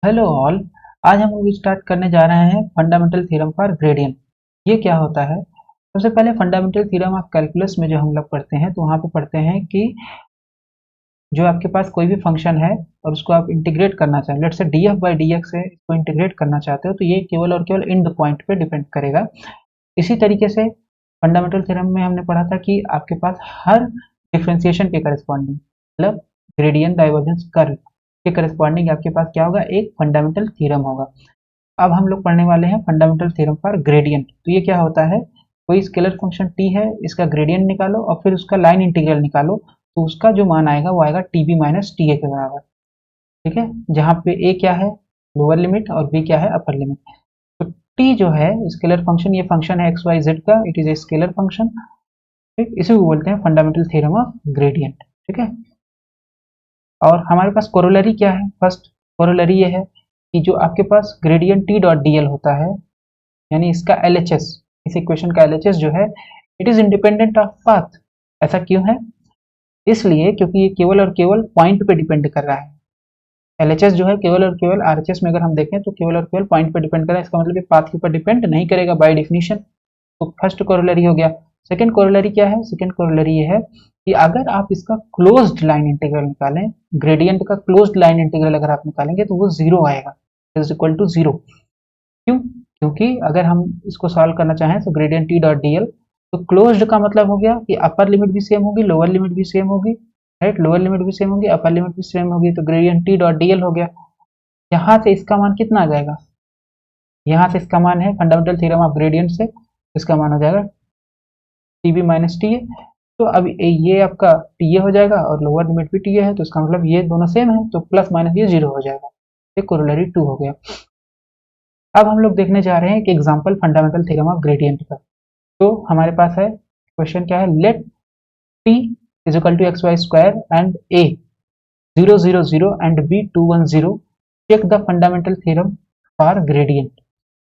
Hello all. आज हम लोग स्टार्ट करने जा रहे हैं फंडामेंटल थ्योरम फॉर ग्रेडियंट। ये क्या होता है? सबसे पहले फंडामेंटल थ्योरम ऑफ कैलकुलस में जो हम लोग पढ़ते हैं तो वहाँ पे पढ़ते हैं कि जो आपके पास कोई भी फंक्शन है और उसको आप इंटीग्रेट करना चाहें, let's say D F by D x है, इसको इंटीग्रेट करना चाहते हो तो ये केवल और केवल इंड पॉइंट पे डिपेंड करेगा। इसी तरीके से फंडामेंटल थ्योरम में हमने पढ़ा था कि आपके पास हर डिफरेंशिएशन के करस्पॉन्डिंग मतलब ग्रेडियंट डाइवर्जेंस कर्व के करस्पॉन्डिंग आपके पास क्या होगा, एक फंडामेंटल थ्योरम होगा। अब हम लोग पढ़ने वाले हैं फंडामेंटल थ्योरम फॉर ग्रेडियंट। तो ये क्या होता है, कोई स्केलर फंक्शन t है, इसका ग्रेडियंट निकालो और फिर उसका लाइन इंटीग्रल निकालो, तो उसका जो मान आएगा वो आएगा T B minus T A के बराबर। ठीक है, जहाँ पे a क्या है, लोअर लिमिट, और b क्या है, अपर लिमिट। तो t जो है स्केलर फंक्शन, ये फंक्शन है एक्स वाई जेड का, it is a scalar function. ठीक, इसे भी बोलते हैं फंडामेंटल थ्योरम ऑफ ग्रेडियंट। ठीक है, और हमारे पास कोरोलरी क्या है? फर्स्ट कोरोलरी ये है कि जो आपके पास gradient T dot D l होता है, यानी इसका एलएचएस, इस इक्वेशन का एलएचएस जो है, it is independent of path. ऐसा क्यों है? इसलिए क्योंकि ये केवल और केवल पॉइंट पे डिपेंड कर रहा है। एलएचएस जो है केवल और केवल आरएचएस में अगर हम देखें तो केवल और केवल पॉइंट पे डिपेंड कर रहा है, इसका मतलब ये पाथ के ऊपर डिपेंड नहीं करेगा बाय डेफिनेशन। तो फर्स्ट कोरोलरी हो गया। सेकंड कोरोलरी क्या है? सेकंड कोरोलरी ये है कि अगर आप इसका क्लोज्ड लाइन इंटीग्रल निकालें, ग्रेडियंट का क्लोज्ड लाइन इंटीग्रल अगर आप निकालेंगे तो वो जीरो आएगा, इज इक्वल टू जीरो। क्यों? क्योंकि अगर हम इसको सॉल्व करना चाहें तो gradient T dot D L, तो क्लोज्ड का मतलब हो गया कि अपर लिमिट भी सेम होगी, लोअर लिमिट भी सेम होगी, राइट, लोअर लिमिट भी सेम होगी, अपर लिमिट भी सेम होगी, तो gradient T dot D L हो गया। यहाँ से इसका मान कितना आ जाएगा? यहाँ से इसका मान है फंडामेंटल थ्योरम ऑफ ग्रेडियंट से, इसका मान हो जाएगा T B minus T A. तो अब ये आपका टी ए हो जाएगा और लोअर लिमिट भी टी ए है, तो इसका मतलब ये दोनों सेम है, तो प्लस माइनस ये जीरो हो जाएगा। ये कोरोलरी टू हो गया। अब हम लोग देखने जा रहे हैं एक example fundamental theorem of gradient का। तो हमारे पास है क्वेश्चन क्या है, let T is equal to X Y square and A 0 0 0 and B 2 1 0, check the fundamental theorem for gradient.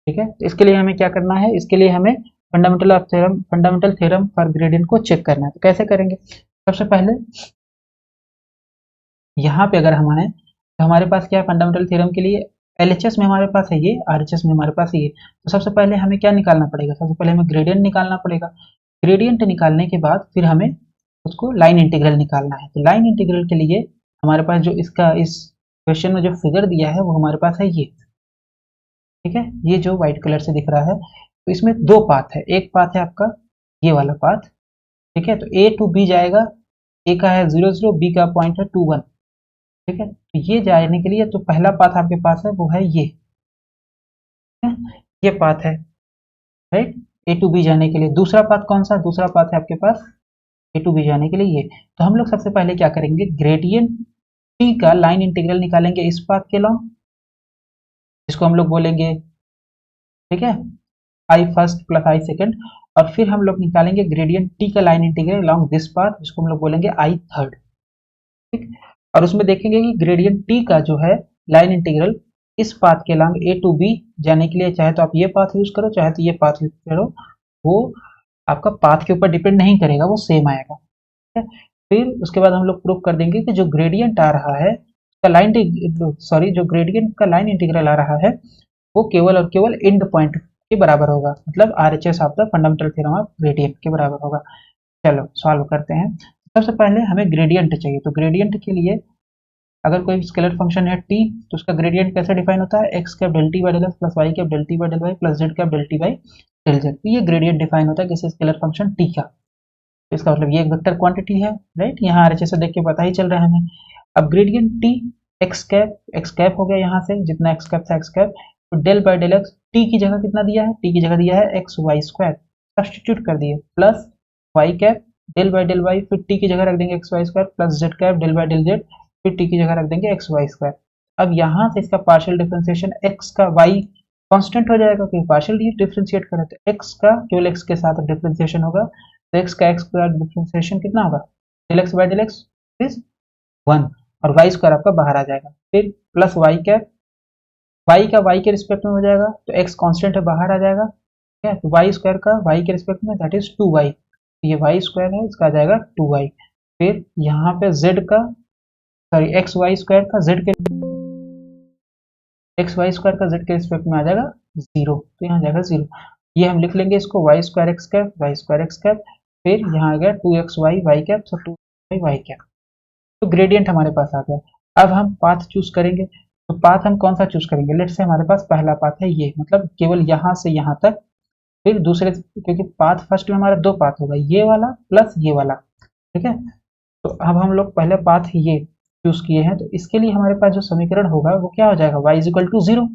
ठीक है, तो इसके लिए हमें क्या करना है, इसके लिए हमें फंडामेंटल थ्योरम फॉर ग्रेडियंट को चेक करना है। तो कैसे करेंगे? सबसे पहले यहाँ पे अगर हम आए तो हमारे पास क्या है फंडामेंटल थ्योरम के लिए, एलएचएस में हमारे पास है ये, आरएचएस में हमारे पास ये। तो सबसे पहले हमें क्या निकालना पड़ेगा? सबसे पहले हमें ग्रेडियंट निकालना पड़ेगा। ग्रेडियंट निकालने के बाद फिर हमें उसको लाइन इंटीग्रल निकालना है। तो लाइन इंटीग्रल के लिए हमारे पास जो इसका इस क्वेश्चन में जो फिगर दिया है वो हमारे पास है ये। ठीक है, ये जो व्हाइट कलर से दिख रहा है, तो इसमें दो पाथ है। एक पाथ है आपका ये वाला पाथ, ठीक है, तो ए टू बी जाएगा, ए का है 0 0, बी का पॉइंट है 2 1। ठीक है, तो ये जाने के लिए तो पहला पाथ आपके पास है वो है है? ये पाथ है, राइट, ए टू बी जाने के लिए। दूसरा पाथ कौन सा? दूसरा पाथ है आपके पास ए टू बी जाने के लिए ये। तो हम लोग सबसे पहले क्या करेंगे, ग्रेडियंट टी का लाइन इंटीग्रल निकालेंगे इस पाथ के लॉन्ग, जिसको हम लोग बोलेंगे, ठीक है, आई फर्स्ट प्लस आई सेकंड। और फिर हम लोग निकालेंगे ग्रेडियंट टी का line integral along this path, जिसको हम लोग बोलेंगे आई थर्ड। ठीक, और उसमें देखेंगे कि ग्रेडियंट टी का जो है लाइन इंटीग्रल इस पाथ के लॉन्ग ए टू बी जाने के लिए, चाहे तो आप ये पाथ यूज करो चाहे तो ये पाथ यूज करो, वो आपका पाथ के ऊपर डिपेंड नहीं करेगा, वो सेम आएगा। ठीक है, फिर उसके बाद हम लोग प्रूव कर देंगे कि जो ग्रेडियंट आ रहा है उसका लाइन, सॉरी, जो ग्रेडियंट का लाइन इंटीग्रल आ रहा है वो केवल और केवल एंड पॉइंट के बराबर होगा, मतलब RHS of the fundamental theorem of gradient के बराबर होगा। चलो सॉल्व करते हैं। सबसे पहले हमें ग्रेडियंट चाहिए, तो ग्रेडियंट के लिए अगर कोई स्केलर फंक्शन है t, तो उसका ग्रेडियंट कैसे डिफाइन होता है, X cap del T by del X plus Y cap del T by del Y plus Z cap del T by del Z. ये ग्रेडियंट डिफाइन होता है किसी स्केलर फंक्शन t का। तो इसका मतलब ये एक वेक्टर क्वांटिटी है, राइट, यहाँ आरएचएस से देख के पता ही चल रहा है हमें। अब ग्रेडियंट t एक्स कैप हो गया, यहाँ से जितना एक्स कैप था एक्स कैप, तो del by del X, T की जगह कितना दिया है, टी की जगह दिया है एक्स वाई स्क्वायर, सब्सटीट्यूट कर दिए, plus Y cap del by del Y, फिर टी की जगह रख देंगे X Y square, plus Z cap del by del Z, फिर टी की जगह रख देंगे एक्स वाई स्क्वायर। अब यहाँ से इसका पार्शियल डिफरेंशिएशन एक्स का वाई कांस्टेंट हो जाएगा, क्योंकि पार्शियल डिफरेंशिएट करें तो एक्स का केवल एक्स के साथ डिफरेंशिएशन होगा, तो एक्स का एक्स स्क्वायर डिफरेंशिएशन कितना होगा, del X by del X is 1, और वाई स्क्वायर आपका बाहर आ जाएगा, फिर प्लस वाई कैप, वाई का वाई के रिस्पेक्ट में हो जाएगा, तो एक्स कांस्टेंट है बाहर आ जाएगा, ठीक है, तो वाई स्क्वायर का वाई के रिस्पेक्ट में दैट इज 2y, तो ये वाई स्क्वायर है, इसका आ जाएगा 2y। फिर यहाँ पे z का, सॉरी, एक्स वाई स्क्वायर का z के एक्स वाई स्क्वायर का जेड के रिस्पेक्ट में आ जाएगा 0, तो यहाँ जाएगा 0। ये हम लिख लेंगे इसको Y square X cap, Y square X cap, फिर यहाँ आ गया 2x वाई वाई कैप, तो 2 वाई वाई कैप। तो ग्रेडियंट हमारे पास आ गया। अब हम पाथ चूज करेंगे, तो पाथ हम कौन सा चूज करेंगे? लेट से हमारे पास पहला पाथ है ये, मतलब केवल यहाँ से यहाँ तक, फिर दूसरे, क्योंकि पाथ फर्स्ट में हमारा दो पाथ होगा, ये वाला प्लस ये वाला, ठीक है। तो अब हम लोग पहले पाथ ये चूज किए हैं, तो इसके लिए हमारे पास जो समीकरण होगा वो क्या हो जाएगा? y is equal to 0,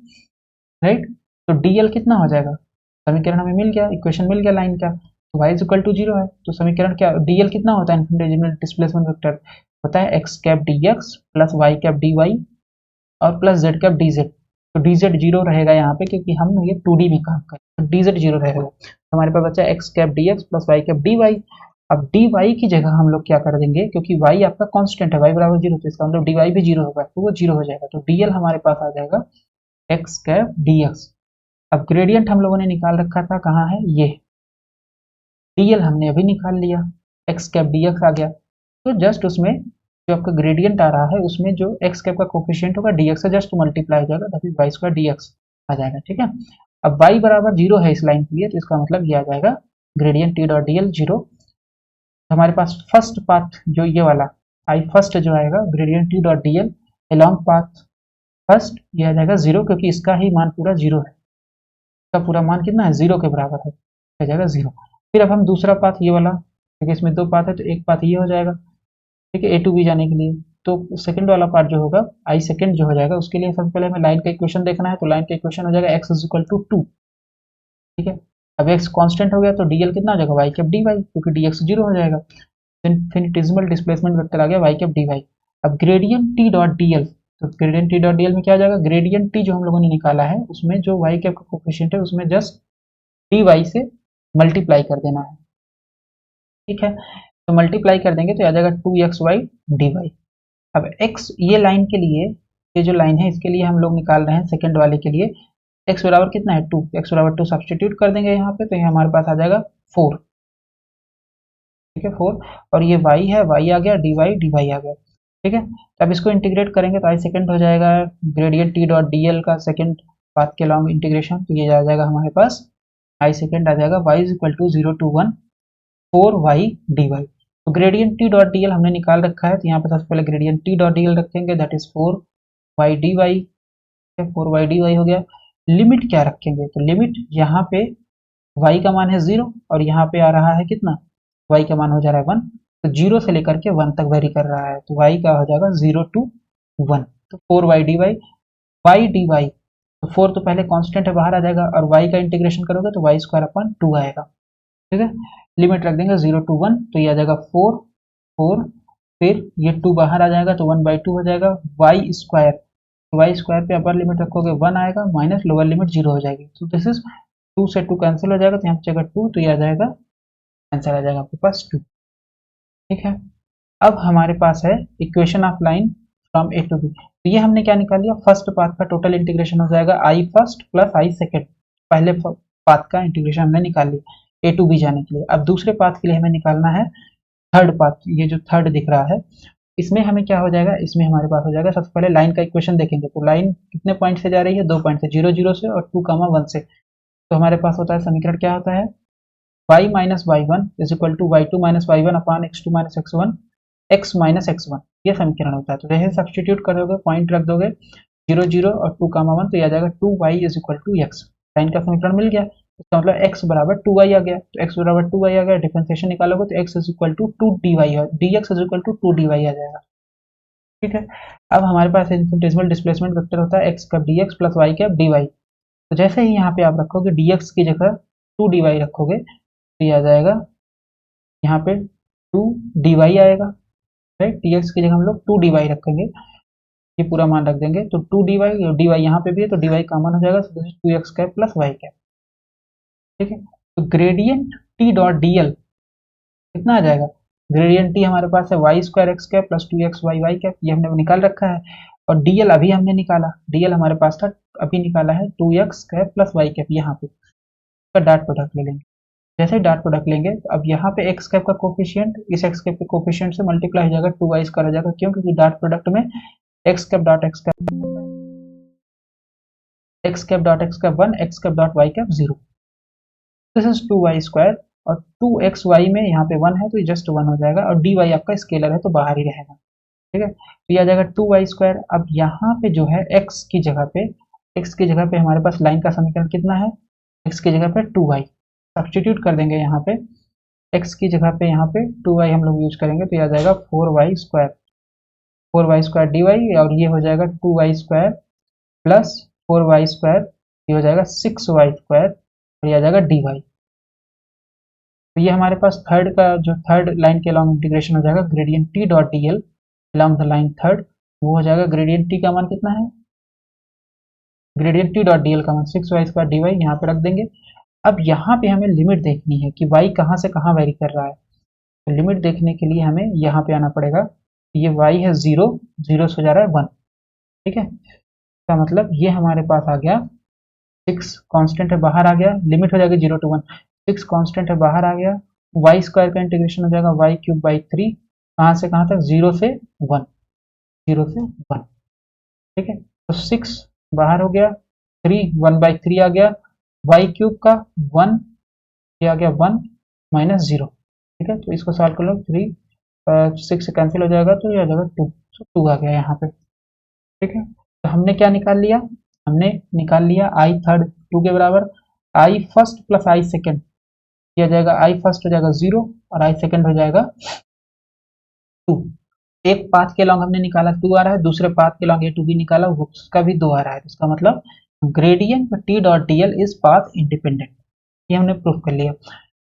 right. तो dl कितना हो जाएगा? समीकरण हमें मिल गया, इक्वेशन मिल गया लाइन का, तो y इज इक्वल टू 0 है, तो समीकरण क्या, dl कितना होता है? इनफिनिटेसिमल डिस्प्लेसमेंट वेक्टर होता है x cap dx plus y cap dy और प्लस z कैप dz। तो dz 0 रहेगा यहाँ पे, क्योंकि हम ये 2D में काम कर रहे हैं, तो dz 0 रहेगा। तो हमारे पास बचा x cap dx plus y cap dy। अब dy की जगह हम लोग क्या कर देंगे, क्योंकि y आपका कांस्टेंट है, y बराबर 0, तो इसका मतलब dy भी 0 होगा, तो वो 0 हो जाएगा। तो dl हमारे पास आ जाएगा x कैप dx। अब ग्रेडियंट हम लोगों ने निकाल रखा था, कहाँ है ये, dl हमने अभी निकाल लिया, x कैप dx आ गया। तो जस्ट उसमें जो आपका ग्रेडियंट आ रहा है, उसमें जो x कैप का कोफिशिएंट होगा dx से जस्ट मल्टीप्लाई हो जाएगा, that is y square dx आ जाएगा, ठीक है। अब y बराबर 0 है इस लाइन के लिए, तो इसका मतलब ये आ जाएगा ग्रेडियंट t डॉट dl 0। हमारे पास फर्स्ट पाथ जो ये वाला आई फर्स्ट जो आएगा gradient T dot D L along path first, ये आ जाएगा 0, क्योंकि इसका ही मान पूरा 0 है, इसका पूरा मान कितना है? 0 के बराबर है, आ जाएगा 0। फिर अब हम दूसरा पाथ ये वाला, क्योंकि इसमें दो पाथ है तो एक पाथ ये हो जाएगा, ठीक है, ए टू बी जाने के लिए। तो सेकंड वाला पार्ट जो होगा आई सेकंड जो हो जाएगा, उसके लिए सबसे पहले हमें लाइन का इक्वेशन देखना है, तो लाइन का इक्वेशन हो जाएगा एक्स इज इक्वल टू 2, ठीक है। अब एक्स कांस्टेंट हो गया, तो डीएल कितना हो जाएगा? वाई कैप डी वाई, क्योंकि डीएक्स 0 हो जाएगा। इन्फिनिटेसिमल डिस्प्लेसमेंट वेक्टर आ गया वाई कैप डी वाई। अब ग्रेडियंट टी डॉट डीएल, तो ग्रेडियंट टी डॉट डीएल में क्या आ जाएगा? ग्रेडियंट टी जो हम लोगों ने निकाला है, उसमें जो वाई कैप का कोफिशिएंट है, उसमें जस्ट डी वाई से मल्टीप्लाई कर देना है, ठीक है। तो मल्टीप्लाई कर देंगे तो आ जाएगा 2xy dy। अब x ये लाइन के लिए, ये जो लाइन है इसके लिए हम लोग निकाल रहे हैं सेकंड वाले के लिए, x बराबर कितना है? 2, x बराबर 2 सब्सटीट्यूट कर देंगे यहाँ पे, तो ये हमारे पास आ जाएगा 4, ठीक है 4। और ये y है, y आ गया, dy dy आ गया, ठीक है। तो अब इसको इंटीग्रेट करेंगे तो आई सेकंड हो जाएगा gradient T dot D L का सेकंड पाथ के लॉन्ग इंटीग्रेशन, तो ये आ जाएगा हमारे पास आई सेकंड आ जाएगा y is equal to 0 to 1 4y dy। तो gradient T dot D l हमने निकाल रखा है, तो यहाँ पे सबसे पहले gradient T dot D l रखेंगे, that is 4y dy, 4y dy हो गया। लिमिट क्या रखेंगे? तो लिमिट यहाँ पे y का मान है 0 और यहाँ पे आ रहा है कितना? y का मान हो जा रहा है 1, तो 0 से लेकर के 1 तक वेरी कर रहा है, तो y का हो जाएगा 0 टू 1, तो 4y dy, y dy, तो 4 तो पहले कांस्टेंट है, बाहर आ जाएगा, और y का इंटीग्रेशन करोगे तो y स्क्वायर अपॉन 2 आएगा, ठीक है। लिमिट रख देंगे 0 टू 1, तो ये आ जाएगा 4 4, फिर ये 2 बाहर आ जाएगा तो 1/2 हो जाएगा, y स्क्वायर, तो y स्क्वायर पे अपर लिमिट रखोगे 1 आएगा, माइनस लोअर लिमिट 0 हो जाएगी, तो दिस इज 2 से 2 कैंसिल हो जाएगा, तो यहाँ पे जगह 2, तो ये आ जाएगा, आंसर आ जाएगा आपके पास 2, ठीक है। अब हमारे पास है equation of line from A to B, तो ये हमने क्या निकाल लिया? फर्स्ट पाथ का टोटल इंटीग्रेशन हो जाएगा I first plus I second, पहले पाथ का इंटीग्रेशन हमने निकाल लिया ए टू बी जाने के लिए। अब दूसरे पाथ के लिए हमें निकालना है थर्ड पाथ, ये जो थर्ड दिख रहा है, इसमें हमें क्या हो जाएगा? इसमें हमारे पास हो जाएगा, सबसे पहले लाइन का इक्वेशन देखेंगे, तो लाइन कितने पॉइंट से जा रही है? 2 पॉइंट से, 0 0 से और 2 1 से। तो हमारे पास होता है समीकरण क्या होता है? y minus Y one is equal to Y two minus Y one upon X two minus X one, X minus X one, ये समीकरण होता है। तो जैसे सब्सटीट्यूट करोगे, पॉइंट रख दोगे 0 0 और 2 1, तो ये आ जाएगा 2y is equal to X, line का समीकरण मिल गया। इसका मतलब x बराबर 2y आ गया, तो x बराबर 2y आ गया, डिफरेंशिएशन निकालोगे तो x is equal to 2 dy, dx is equal to 2 dy आ जाएगा, ठीक है। अब हमारे पास इन्फिनिटेसिमल डिस्प्लेसमेंट वेक्टर होता है x cap dx plus y cap dy। तो जैसे ही यहाँ पे आप रखोगे dx की जगह 2 dy रखोगे, तो ये आ जाएगा यहाँ पे 2 dy आएगा, राइट। dx की जगह हम लोग 2 dy रखेंगे, ये पूरा मान रख देंगे, तो 2 dy, dy यहाँ पे भी है तो dy कॉमन हो जाएगा, तो this is 2x cap plus y cap, ठीक है। तो ग्रेडियंट t डॉट dl कितना आ जाएगा? ग्रेडियंट t हमारे पास है y square X cap plus 2xy y cap, ये हमने निकाल रखा है, और dl अभी हमने निकाला, dl हमारे पास था अभी निकाला है 2x cap plus y cap, यहाँ पे इसका डॉट प्रोडक्ट ले लेंगे। जैसे डॉट प्रोडक्ट लेंगे, तो अब यहाँ पे एक्स कैप का कोफिशिएंट इस एक्स कैप के कोफिशिएंट से मल्टीप्लाई हो जाएगा, 2y स्क्वायर हो जाएगा, क्यों? क्योंकि डॉट प्रोडक्ट में X cap dot X cap X cap dot X cap 1, X cap dot Y cap 0। This is 2y² और 2xy में यहाँ पे 1 है तो ये जस्ट 1 हो जाएगा, और dy आपका स्केलर है तो बाहर ही रहेगा। ठीक है, तो ये आ जाएगा 2y²। अब यहाँ पे जो है x की जगह पे हमारे पास लाइन का समीकरण कितना है, x की जगह पे 2y सब्स्टिट्यूट कर देंगे। यहाँ पे x की जगह पे यहाँ पे 2y हम लोग यूज करेंगे तो ये आ जाएगा 4y² dy, और ये हो जाएगा 2y² प्लस 4y², ये हो जाएगा 6y² और ये आ जाएगा dy। तो ये हमारे पास थर्ड लाइन के अलॉन्ग इंटीग्रेशन हो जाएगा gradient T dot D L along the line third, वो हो जाएगा ग्रेडियंट टी का मान कितना है, gradient T dot D L का मान 6y² dy यहाँ पे रख देंगे। अब यहाँ पे हमें लिमिट देखनी है कि y कहाँ से कहाँ वेरी कर रहा है, तो लिमिट देखने के लिए हमें यहाँ पे आना पड़ेगा। ये y है 0, 0 से हो जा रहा है 1। ठीक है, इसका मतलब ये हमारे पास आ गया 6 कांस्टेंट है, बाहर आ गया, लिमिट हो जाएगी 0 to 1, 6 कांस्टेंट है बाहर आ गया, y² का इंटीग्रेशन हो जाएगा y³/3, कहाँ से कहाँ तक, 0 से 1, 0 से 1। ठीक है, तो 6 बाहर हो गया, 3 1/3 आ गया, y³ का 1, ये आ गया 1 माइनस 0। ठीक है, तो इसको सॉल्व कर लो, 6 से कैंसिल हो जाएगा तो ये आ जाएगा 2, तो 2 आ गया यहाँ पे। ठीक है, तो हमने क्या निकाल लिया, हमने निकाल लिया आई थर्ड 2 के बराबर, आई फर्स्ट प्लस आई सेकेंड, ये आ जाएगा आई फर्स्ट हो जाएगा 0 और आई सेकेंड हो जाएगा 2। एक पाथ के लॉन्ग हमने निकाला 2 आ रहा है, दूसरे पाथ के लॉन्ग A2 भी निकाला उसका भी 2 आ रहा है, इसका मतलब gradient T dot D L is path independent, ये हमने प्रूफ कर लिया।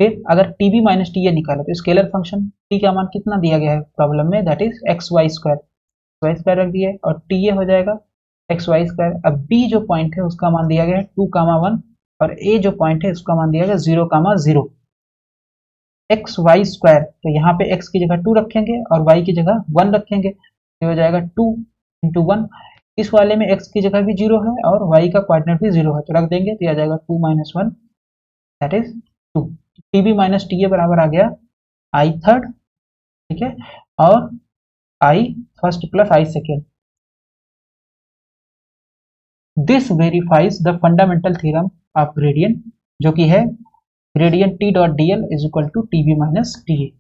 फिर अगर T B minus T A निकाला तो स्केलर फंक्शन टी का मान कितना दिया गया है प्रॉब्लम में, दैट इज XY² y² रख दिए और टी ए हो जाएगा XY²। अब बी जो पॉइंट है उसका मान दिया गया है 2,1 और ए जो पॉइंट है उसका मान दिया गया 0,0। XY², तो यहाँ पे x की जगह 2 रखेंगे और y की जगह 1 रखेंगे, तो हो जाएगा 2 × 1। इस वाले में x की जगह भी 0 है और y का कोऑर्डिनेट भी 0 है, तो रख देंगे तो आ जाएगा 2 - 1 that is 2। T B minus T a बराबर आ गया आई थर्ड, ठीक है, और i first plus I second. This verifies the fundamental theorem of gradient, जो कि है gradient T dot D L is equal to t B minus T A.